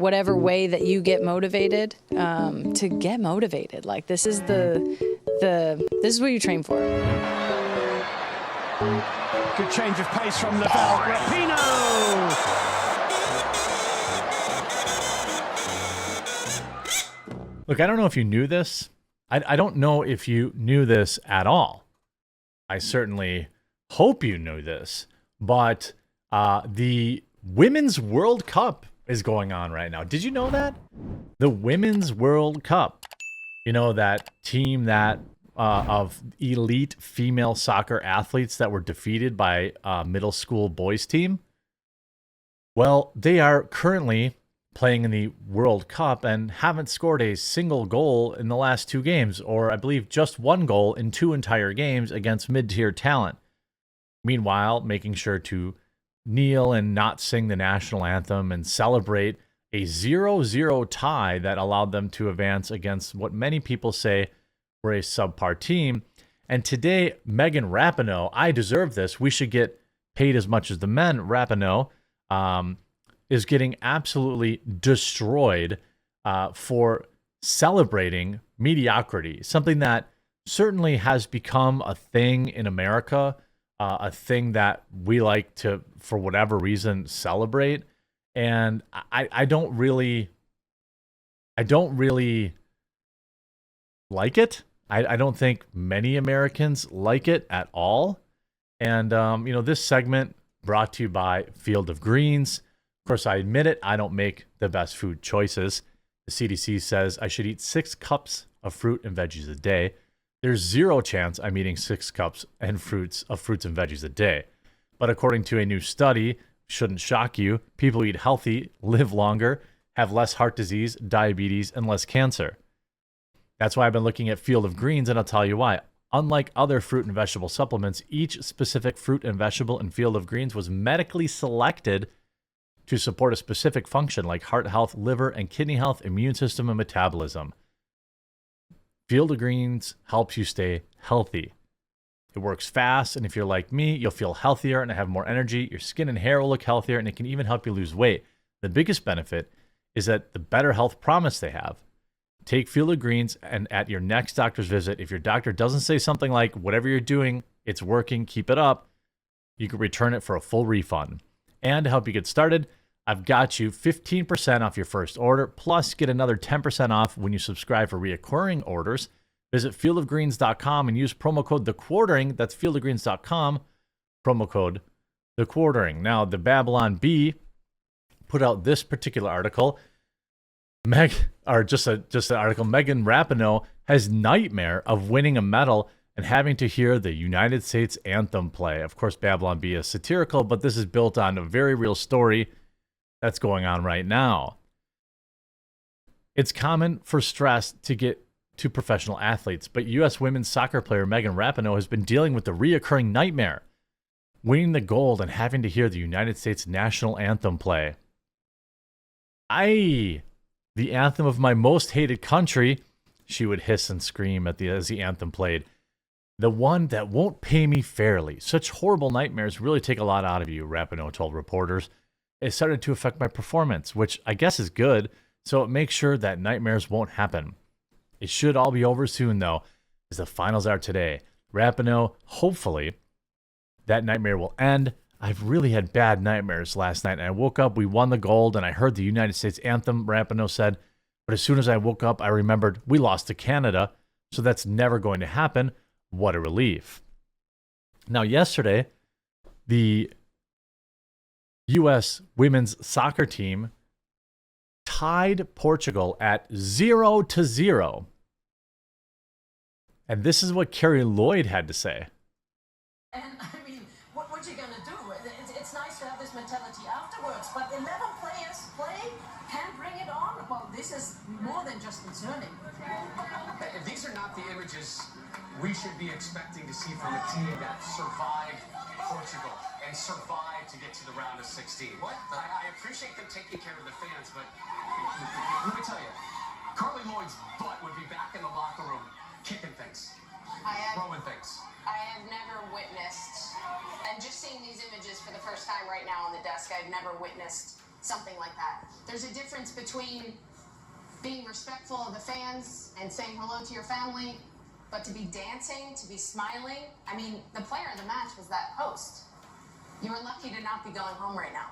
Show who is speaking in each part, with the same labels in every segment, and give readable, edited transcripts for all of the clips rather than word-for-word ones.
Speaker 1: whatever way that you get motivated, to get motivated. Like this is this is what you train for.
Speaker 2: Good change of pace from Lavelle. Rapinoe!
Speaker 3: Look, I don't know if you knew this. I don't know if you knew this at all. I certainly hope you knew this. But the Women's World Cup is going on right now. Did you know that? The Women's World Cup. You know, that team that of elite female soccer athletes that were defeated by a middle school boys team? Well, they are currently playing in the World Cup and haven't scored a single goal in the last 2 games, or I believe just 1 goal in 2 entire games against mid-tier talent. Meanwhile, making sure to kneel and not sing the national anthem and celebrate a 0-0 tie that allowed them to advance against what many people say were a subpar team. And today, Megan Rapinoe, I deserve this. We should get paid as much as the men. Rapinoe is getting absolutely destroyed for celebrating mediocrity, something that certainly has become a thing in America, a thing that we like to, for whatever reason, celebrate. And I don't really like it. I don't think many Americans like it at all. And, this segment brought to you by Field of Greens. Of course, I admit it, I don't make the best food choices. The CDC says I should eat 6 cups of fruit and veggies a day. There's 0 chance I'm eating 6 cups and fruits and veggies a day. But according to a new study, shouldn't shock you, people who eat healthy live longer, have less heart disease, diabetes, and less cancer. That's why I've been looking at Field of Greens, and I'll tell you why. Unlike other fruit and vegetable supplements, each specific fruit and vegetable in Field of Greens was medically selected to support a specific function like heart health, liver and kidney health, immune system, and metabolism. Field of Greens helps you stay healthy. It works fast, and if you're like me, you'll feel healthier and have more energy. Your skin and hair will look healthier, and it can even help you lose weight. The biggest benefit is that the better health promise they have. Take Field of Greens, and at your next doctor's visit, if your doctor doesn't say something like, whatever you're doing, it's working, keep it up, you can return it for a full refund. And to help you get started, I've got you 15% off your first order, plus get another 10% off when you subscribe for reoccurring orders. Visit fieldofgreens.com and use promo code TheQuartering. That's fieldofgreens.com, promo code TheQuartering. Now, the Babylon Bee put out this particular article. Just an article. Megan Rapinoe has nightmare of winning a medal and having to hear the United States anthem play. Of course, Babylon Bee is satirical, but this is built on a very real story that's going on right now. It's common for stress to get to professional athletes, but U.S. women's soccer player Megan Rapinoe has been dealing with the reoccurring nightmare, winning the gold and having to hear the United States national anthem play. The anthem of my most hated country, she would hiss and scream as the anthem played. The one that won't pay me fairly. Such horrible nightmares really take a lot out of you, Rapinoe told reporters. It started to affect my performance, which I guess is good, so it makes sure that nightmares won't happen. It should all be over soon, though, as the finals are today. Rapinoe, hopefully, that nightmare will end. I've really had bad nightmares last night, and I woke up, we won the gold, and I heard the United States anthem, Rapinoe said. But as soon as I woke up, I remembered we lost to Canada, so that's never going to happen. What a relief. Now, yesterday, the U.S. women's soccer team tied Portugal at 0-0. And this is what Carrie Lloyd had to say.
Speaker 4: And I mean, what you gonna do? It's nice to have this mentality afterwards, but 11 players play, can't bring it on. Well, this is more than just concerning.
Speaker 5: These are not the images we should be expecting to see from a team that survived Portugal and survived to get to the round of 16. What? I appreciate them taking care of the fans, but let me tell you, Carly Lloyd's butt would be back in the locker room kicking things, throwing things.
Speaker 6: I have never witnessed, and just seeing these images for the first time right now on the desk, I've never witnessed
Speaker 4: something like that. There's a difference between being respectful of the fans and saying hello to your family, but to be dancing, to be smiling. I mean, the player of the match was that host. You were lucky to not be going home right now.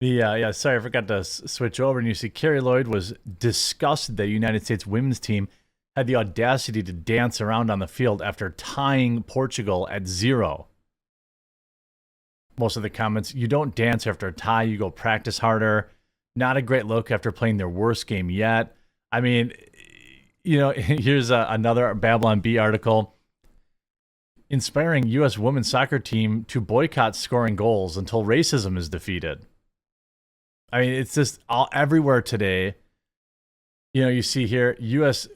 Speaker 3: Yeah, sorry, I forgot to switch over. And you see Carrie Lloyd was disgusted that the United States women's team had the audacity to dance around on the field after tying Portugal at 0. Most of the comments, you don't dance after a tie, you go practice harder. Not a great look after playing their worst game yet. I mean, here's another Babylon Bee article. Inspiring U.S. women's soccer team to boycott scoring goals until racism is defeated. I mean, it's just everywhere today. You see here, U.S.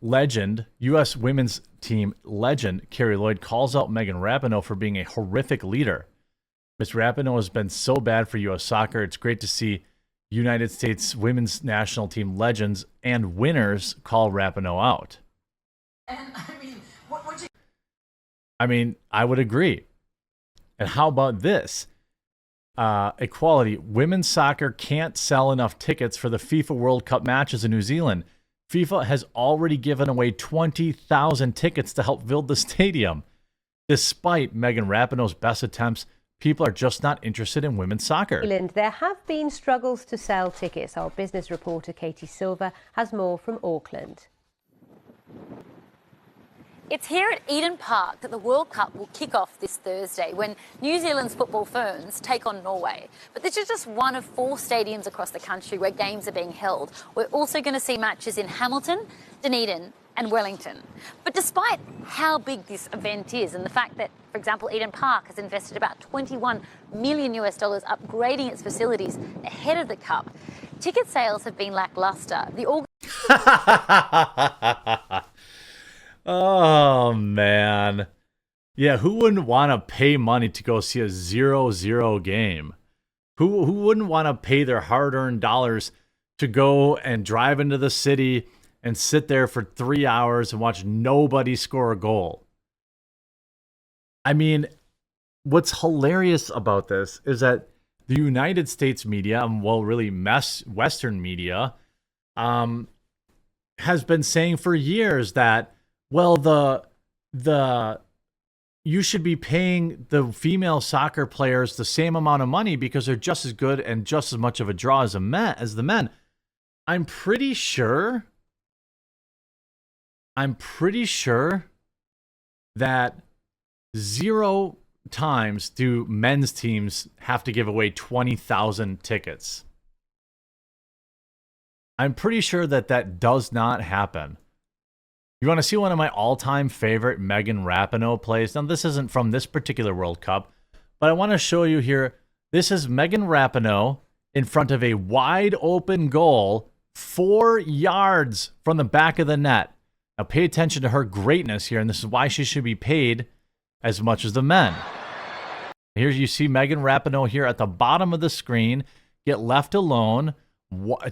Speaker 3: women's team legend, Carrie Lloyd, calls out Megan Rapinoe for being a horrific leader. Miss Rapinoe has been so bad for U.S. soccer. It's great to see United States women's national team legends and winners call Rapinoe out.
Speaker 4: And I mean, what you...
Speaker 3: I mean, I would agree. And how about this? Equality. Women's soccer can't sell enough tickets for the FIFA World Cup matches in New Zealand. FIFA has already given away 20,000 tickets to help build the stadium. Despite Megan Rapinoe's best attempts, people are just not interested in women's soccer.
Speaker 6: There have been struggles to sell tickets. Our business reporter Katie Silver has more from Auckland.
Speaker 7: It's here at Eden Park that the World Cup will kick off this Thursday when New Zealand's football ferns take on Norway. But this is just one of 4 stadiums across the country where games are being held. We're also going to see matches in Hamilton, Dunedin and Wellington. But despite how big this event is and the fact that, for example, Eden Park has invested about $21 million upgrading its facilities ahead of the Cup, ticket sales have been lackluster.
Speaker 3: Oh, man. Yeah, who wouldn't want to pay money to go see a 0-0 game? Who wouldn't want to pay their hard-earned dollars to go and drive into the city and sit there for 3 hours and watch nobody score a goal? I mean, what's hilarious about this is that the United States media, well, really Western media, has been saying for years that, well, you should be paying the female soccer players the same amount of money because they're just as good and just as much of a draw as the men. I'm pretty sure that 0 times do men's teams have to give away 20,000 tickets. I'm pretty sure that does not happen. You want to see one of my all-time favorite Megan Rapinoe plays? Now, this isn't from this particular World Cup, but I want to show you here. This is Megan Rapinoe in front of a wide-open goal 4 yards from the back of the net. Now, pay attention to her greatness here, and this is why she should be paid as much as the men. Here you see Megan Rapinoe here at the bottom of the screen get left alone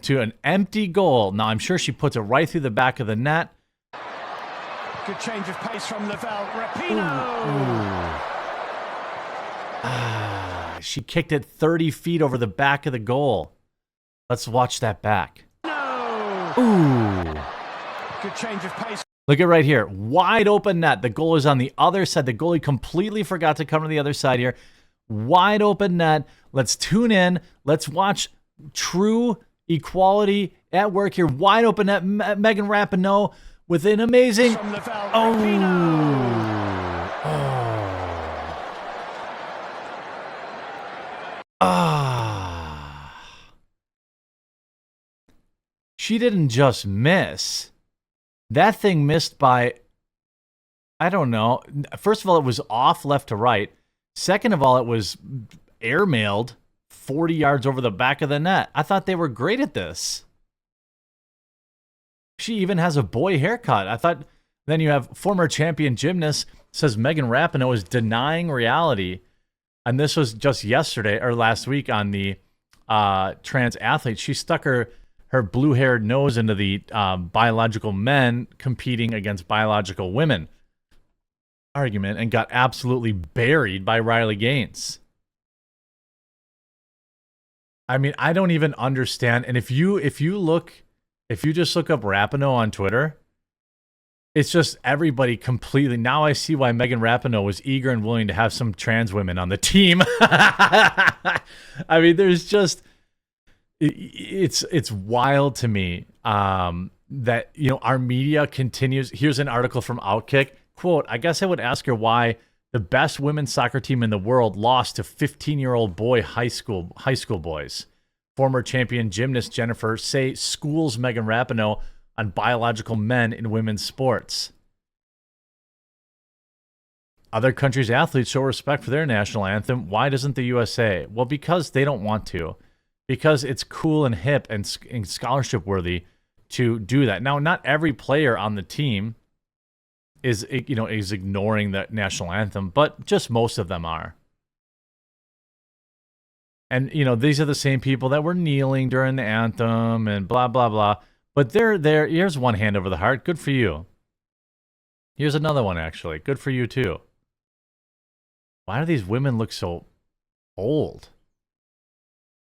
Speaker 3: to an empty goal. Now, I'm sure she puts it right through the back of the net.
Speaker 2: Good change of pace from Lavelle. Rapinoe!
Speaker 3: She kicked it 30 feet over the back of the goal. Let's watch that back.
Speaker 2: No!
Speaker 3: Ooh.
Speaker 2: Good change of pace.
Speaker 3: Look at right here. Wide open net. The goal is on the other side. The goalie completely forgot to come to the other side here. Wide open net. Let's tune in. Let's watch true equality at work here. Wide open net. Megan Rapinoe with an amazing...
Speaker 2: From Lavelle, Rapinoe!
Speaker 3: She didn't just miss. That thing missed by, I don't know. First of all, it was off left to right. Second of all, it was airmailed 40 yards over the back of the net. I thought they were great at this. She even has a boy haircut. I thought, then you have former champion gymnast says Megan Rapinoe is denying reality. And this was just yesterday or last week on the trans athlete. She stuck her blue-haired nose into the biological men competing against biological women argument and got absolutely buried by Riley Gaines. I mean, I don't even understand. And if you just look up Rapinoe on Twitter, it's just everybody completely. Now I see why Megan Rapinoe was eager and willing to have some trans women on the team. I mean, there's just it's wild to me that our media continues. Here's an article from Outkick. Quote, I guess I would ask her why the best women's soccer team in the world lost to 15-year-old boy high school boys. Former champion gymnast Jennifer Say schools Megan Rapinoe on biological men in women's sports. Other countries' athletes show respect for their national anthem. Why doesn't the USA? Well, because they don't want to. Because it's cool and hip and scholarship worthy to do that. Now, not every player on the team is ignoring the national anthem, but just most of them are. And, these are the same people that were kneeling during the anthem and blah, blah, blah. But they're there. Here's one hand over the heart. Good for you. Here's another one, actually. Good for you, too. Why do these women look so old?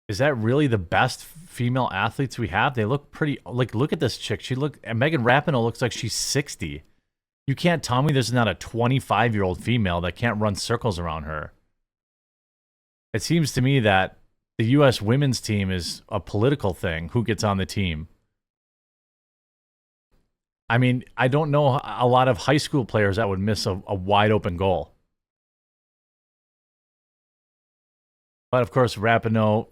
Speaker 3: Is that really the best female athletes we have? They look pretty, look at this chick. Megan Rapinoe looks like she's 60. You can't tell me there's not a 25-year-old female that can't run circles around her. It seems to me that the U.S. women's team is a political thing. Who gets on the team? I mean, I don't know a lot of high school players that would miss a wide open goal. But of course, Rapinoe,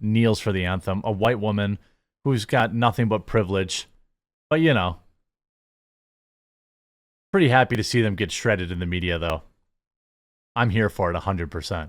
Speaker 3: kneels for the anthem. A white woman who's got nothing but privilege. But, pretty happy to see them get shredded in the media, though. I'm here for it 100%.